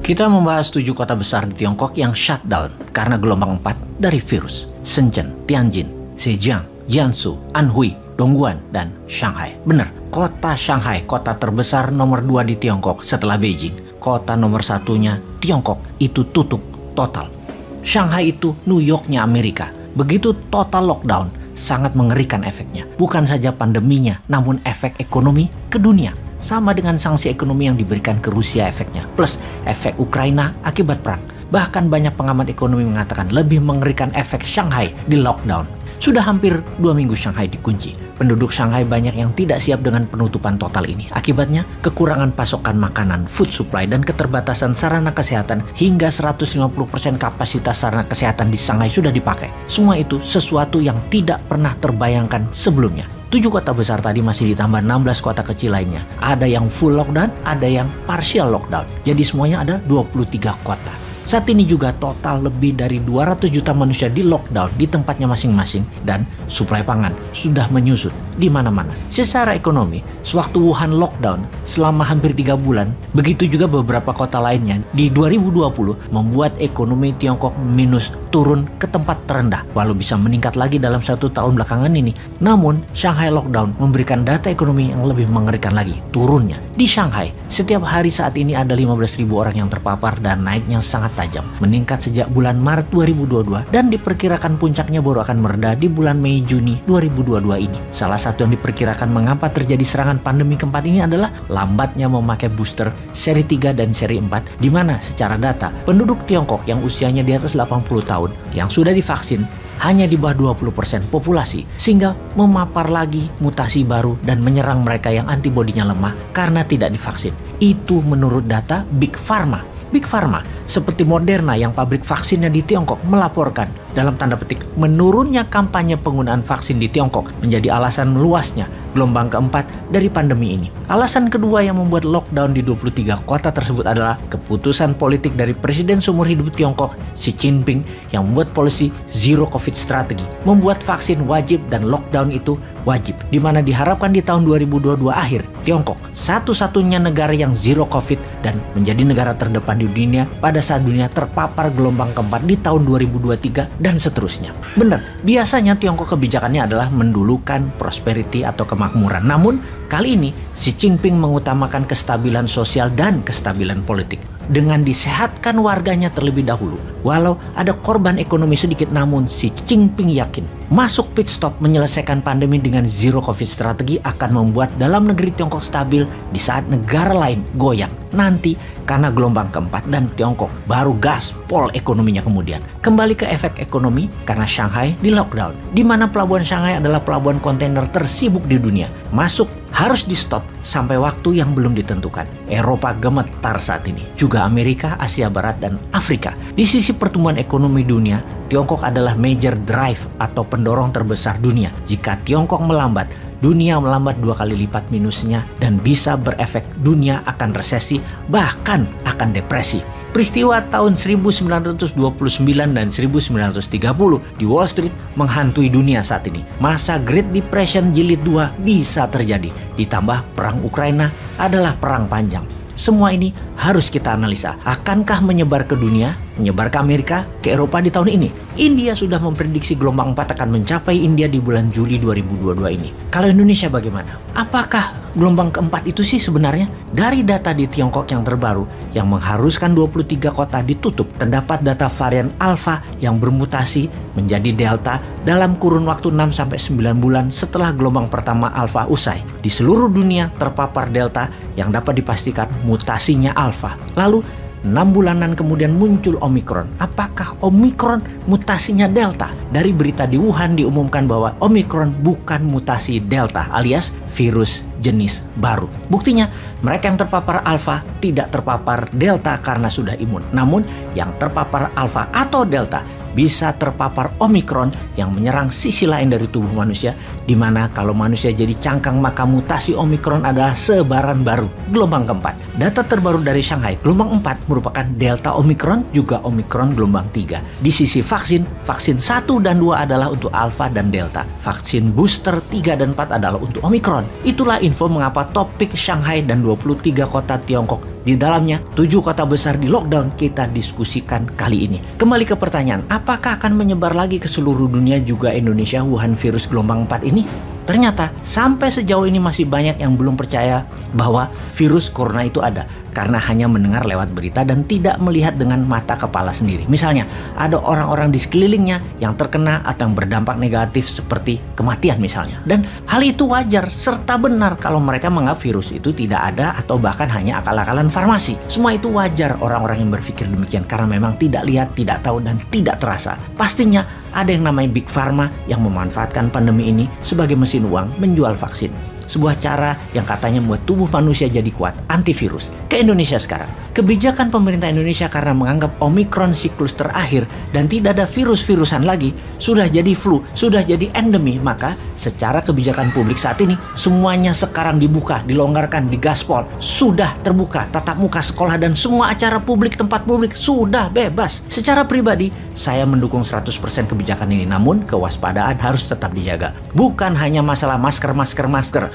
Kita membahas 7 kota besar di Tiongkok yang shutdown karena gelombang 4 dari virus. Shenzhen, Tianjin, Zhejiang, Jiangsu, Anhui, Dongguan, dan Shanghai. Bener, kota Shanghai, kota terbesar nomor 2 di Tiongkok setelah Beijing. Kota nomor 1-nya Tiongkok itu tutup total. Shanghai itu New York-nya Amerika. Begitu total lockdown, sangat mengerikan efeknya. Bukan saja pandeminya, namun efek ekonomi ke dunia. Sama dengan sanksi ekonomi yang diberikan ke Rusia efeknya, plus efek Ukraina akibat perang. Bahkan banyak pengamat ekonomi mengatakan lebih mengerikan efek Shanghai di lockdown. Sudah hampir 2 minggu Shanghai dikunci. Penduduk Shanghai banyak yang tidak siap dengan penutupan total ini. Akibatnya, kekurangan pasokan makanan, food supply, dan keterbatasan sarana kesehatan hingga 150% kapasitas sarana kesehatan di Shanghai sudah dipakai. Semua itu sesuatu yang tidak pernah terbayangkan sebelumnya. 7 kota besar tadi masih ditambah 16 kota kecil lainnya. Ada yang full lockdown, ada yang partial lockdown. Jadi semuanya ada 23 kota. Saat ini juga total lebih dari 200 juta manusia di lockdown di tempatnya masing-masing dan suplai pangan sudah menyusut di mana-mana. Secara ekonomi, sewaktu Wuhan lockdown selama hampir 3 bulan, begitu juga beberapa kota lainnya di 2020 membuat ekonomi Tiongkok minus turun ke tempat terendah, walau bisa meningkat lagi dalam 1 tahun belakangan ini. Namun, Shanghai lockdown memberikan data ekonomi yang lebih mengerikan lagi, turunnya. Di Shanghai, setiap hari saat ini ada 15.000 orang yang terpapar dan naiknya sangat tajam, meningkat sejak bulan Maret 2022 dan diperkirakan puncaknya baru akan mereda di bulan Mei-Juni 2022 ini. Salah satu yang diperkirakan mengapa terjadi serangan pandemi keempat ini adalah lambatnya memakai booster seri 3 dan seri 4, di mana secara data penduduk Tiongkok yang usianya di atas 80 tahun yang sudah divaksin hanya di bawah 20% populasi, sehingga memapar lagi mutasi baru dan menyerang mereka yang antibodinya lemah karena tidak divaksin. Itu menurut data Big Pharma. Big Pharma seperti Moderna yang pabrik vaksinnya di Tiongkok melaporkan dalam tanda petik menurunnya kampanye penggunaan vaksin di Tiongkok menjadi alasan meluasnya gelombang keempat dari pandemi ini. Alasan kedua yang membuat lockdown di 23 kota tersebut adalah keputusan politik dari Presiden seumur hidup Tiongkok Xi Jinping yang membuat polisi Zero Covid strategi, membuat vaksin wajib dan lockdown itu wajib, di mana diharapkan di tahun 2022 akhir Tiongkok satu-satunya negara yang Zero Covid dan menjadi negara terdepan di dunia pada saat dunia terpapar gelombang keempat di tahun 2023 dan seterusnya. Benar, biasanya Tiongkok kebijakannya adalah mendulukan prosperity atau kemakmuran. Namun, kali ini Xi Jinping mengutamakan kestabilan sosial dan kestabilan politik dengan disehatkan warganya terlebih dahulu. Walau ada korban ekonomi sedikit, namun Xi Jinping yakin masuk pit stop menyelesaikan pandemi dengan Zero Covid strategi akan membuat dalam negeri Tiongkok stabil di saat negara lain goyang. Nanti karena gelombang keempat dan Tiongkok baru gaspol ekonominya kemudian. Kembali ke efek ekonomi karena Shanghai di lockdown, di mana pelabuhan Shanghai adalah pelabuhan kontainer tersibuk di dunia. Masuk harus di stop sampai waktu yang belum ditentukan. Eropa gemetar saat ini, juga Amerika, Asia Barat, dan Afrika. Di sisi pertumbuhan ekonomi dunia, Tiongkok adalah major drive atau pendorong terbesar dunia. Jika Tiongkok melambat, dunia melambat 2 kali lipat minusnya dan bisa berefek dunia akan resesi, bahkan akan depresi. Peristiwa tahun 1929 dan 1930 di Wall Street menghantui dunia saat ini. Masa Great Depression Jilid 2 bisa terjadi. Ditambah perang Ukraina adalah perang panjang. Semua ini harus kita analisa. Akankah menyebar ke dunia, menyebar ke Amerika, ke Eropa di tahun ini? India sudah memprediksi gelombang 4 akan mencapai India di bulan Juli 2022 ini. Kalau Indonesia bagaimana? Apakah gelombang keempat itu sih sebenarnya? Dari data di Tiongkok yang terbaru yang mengharuskan 23 kota ditutup, terdapat data varian Alpha yang bermutasi menjadi Delta dalam kurun waktu 6-9 bulan setelah gelombang pertama Alpha usai. Di seluruh dunia terpapar Delta yang dapat dipastikan mutasinya Alpha. Lalu 6 bulanan kemudian muncul Omicron. Apakah Omicron mutasinya Delta? Dari berita di Wuhan diumumkan bahwa Omicron bukan mutasi Delta alias virus jenis baru. Buktinya, mereka yang terpapar Alpha tidak terpapar Delta karena sudah imun. Namun, yang terpapar Alpha atau Delta bisa terpapar Omicron yang menyerang sisi lain dari tubuh manusia, di mana kalau manusia jadi cangkang maka mutasi Omicron adalah sebaran baru, gelombang keempat. Data terbaru dari Shanghai, gelombang 4 merupakan Delta Omicron, juga Omicron gelombang 3. Di sisi vaksin, vaksin 1 dan 2 adalah untuk Alpha dan Delta. Vaksin booster 3 dan 4 adalah untuk Omicron. Itulah info mengapa topik Shanghai dan 23 kota Tiongkok Di dalamnya 7 kota besar di lockdown kita diskusikan kali ini. Kembali ke pertanyaan, apakah akan menyebar lagi ke seluruh dunia juga Indonesia Wuhan virus gelombang 4 ini? Ternyata sampai sejauh ini masih banyak yang belum percaya bahwa virus corona itu ada karena hanya mendengar lewat berita dan tidak melihat dengan mata kepala sendiri. Misalnya, ada orang-orang di sekelilingnya yang terkena atau yang berdampak negatif seperti kematian misalnya. Dan hal itu wajar serta benar kalau mereka menganggap virus itu tidak ada atau bahkan hanya akal-akalan farmasi. Semua itu wajar orang-orang yang berpikir demikian karena memang tidak lihat, tidak tahu, dan tidak terasa. Pastinya ada yang namanya Big Pharma yang memanfaatkan pandemi ini sebagai mesin uang menjual vaksin. Sebuah cara yang katanya membuat tubuh manusia jadi kuat, antivirus. Ke Indonesia sekarang, kebijakan pemerintah Indonesia karena menganggap Omikron siklus terakhir dan tidak ada virus-virusan lagi, sudah jadi flu, sudah jadi endemi. Maka secara kebijakan publik saat ini, semuanya sekarang dibuka, dilonggarkan, digaspol. Sudah terbuka, tatap muka sekolah dan semua acara publik, tempat publik sudah bebas. Secara pribadi, saya mendukung 100% kebijakan ini. Namun, kewaspadaan harus tetap dijaga. Bukan hanya masalah masker,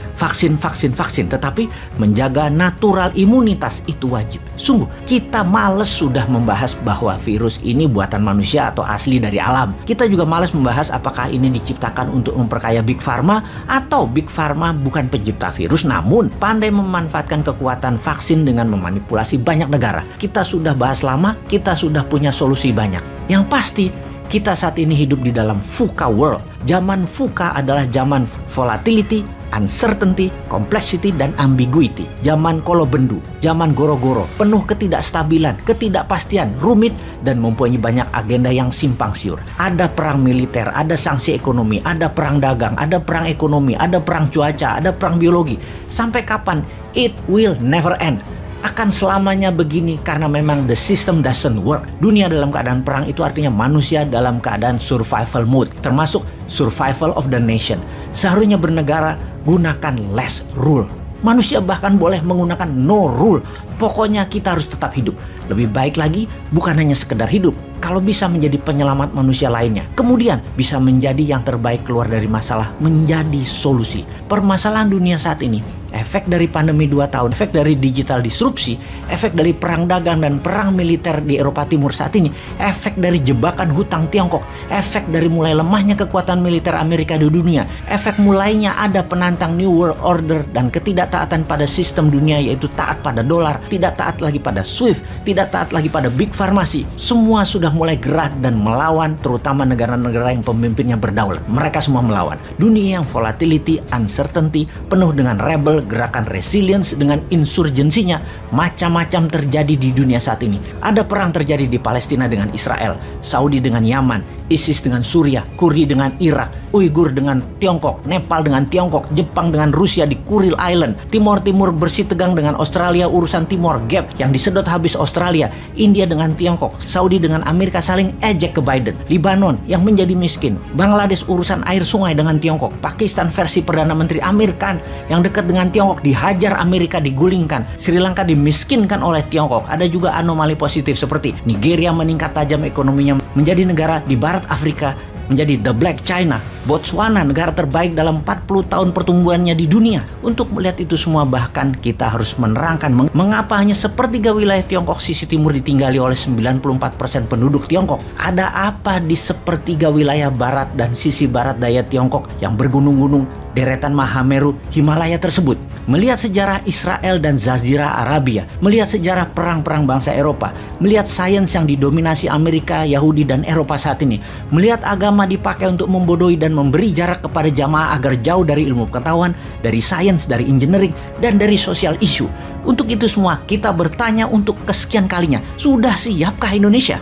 vaksin, tetapi menjaga natural imunitas itu wajib. Sungguh, kita males sudah membahas bahwa virus ini buatan manusia atau asli dari alam. Kita juga males membahas apakah ini diciptakan untuk memperkaya Big Pharma atau Big Pharma bukan pencipta virus namun pandai memanfaatkan kekuatan vaksin dengan memanipulasi banyak negara. Kita sudah bahas lama, kita sudah punya solusi banyak. Yang pasti, kita saat ini hidup di dalam VUCA world. Zaman VUCA adalah zaman volatility, uncertainty, complexity, dan ambiguity. Zaman kolobendu, zaman goro-goro, penuh ketidakstabilan, ketidakpastian, rumit, dan mempunyai banyak agenda yang simpang siur. Ada perang militer, ada sanksi ekonomi, ada perang dagang, ada perang ekonomi, ada perang cuaca, ada perang biologi. Sampai kapan? It will never end. Akan selamanya begini karena memang the system doesn't work. Dunia dalam keadaan perang itu artinya manusia dalam keadaan survival mode, termasuk survival of the nation. Seharusnya bernegara gunakan less rule. Manusia bahkan boleh menggunakan no rule. Pokoknya kita harus tetap hidup. Lebih baik lagi bukan hanya sekedar hidup, kalau bisa menjadi penyelamat manusia lainnya. Kemudian bisa menjadi yang terbaik keluar dari masalah, menjadi solusi. Permasalahan dunia saat ini, efek dari pandemi 2 tahun, efek dari digital disrupsi, efek dari perang dagang dan perang militer di Eropa Timur saat ini, efek dari jebakan hutang Tiongkok, efek dari mulai lemahnya kekuatan militer Amerika di dunia, efek mulainya ada penantang New World Order dan ketidaktaatan pada sistem dunia yaitu taat pada dolar, tidak taat lagi pada SWIFT, tidak taat lagi pada Big Pharmacy. Semua sudah mulai gerak dan melawan, terutama negara-negara yang pemimpinnya berdaulat. Mereka semua melawan. Dunia yang volatility, uncertainty, penuh dengan rebel, gerakan resilience dengan insurgensinya, macam-macam terjadi di dunia saat ini. Ada perang terjadi di Palestina dengan Israel, Saudi dengan Yaman, ISIS dengan Suriah, Kurdi dengan Irak, Uighur dengan Tiongkok, Nepal dengan Tiongkok, Jepang dengan Rusia di Kuril Island, Timor Timur bersih tegang dengan Australia, urusan Timor Gap yang disedot habis Australia, India dengan Tiongkok, Saudi dengan Amerika saling ejek ke Biden, Libanon yang menjadi miskin, Bangladesh urusan air sungai dengan Tiongkok, Pakistan versi Perdana Menteri Amir Khan yang dekat dengan Tiongkok dihajar Amerika, digulingkan, Sri Lanka dimiskinkan oleh Tiongkok. Ada juga anomali positif seperti Nigeria meningkat tajam ekonominya menjadi negara di barat Afrika, menjadi the Black China, Botswana negara terbaik dalam 40 tahun pertumbuhannya di dunia. Untuk melihat itu semua bahkan kita harus menerangkan mengapa hanya sepertiga wilayah Tiongkok sisi timur ditinggali oleh 94% penduduk Tiongkok. Ada apa di sepertiga wilayah barat dan sisi barat daya Tiongkok yang bergunung-gunung deretan Mahameru Himalaya tersebut? Melihat sejarah Israel dan Jazirah Arabia, melihat sejarah perang-perang bangsa Eropa, melihat sains yang didominasi Amerika, Yahudi, dan Eropa saat ini, melihat agama dipakai untuk membodohi dan memberi jarak kepada jamaah agar jauh dari ilmu pengetahuan, dari sains, dari engineering, dan dari sosial isu. Untuk itu semua, kita bertanya untuk kesekian kalinya, sudah siapkah Indonesia?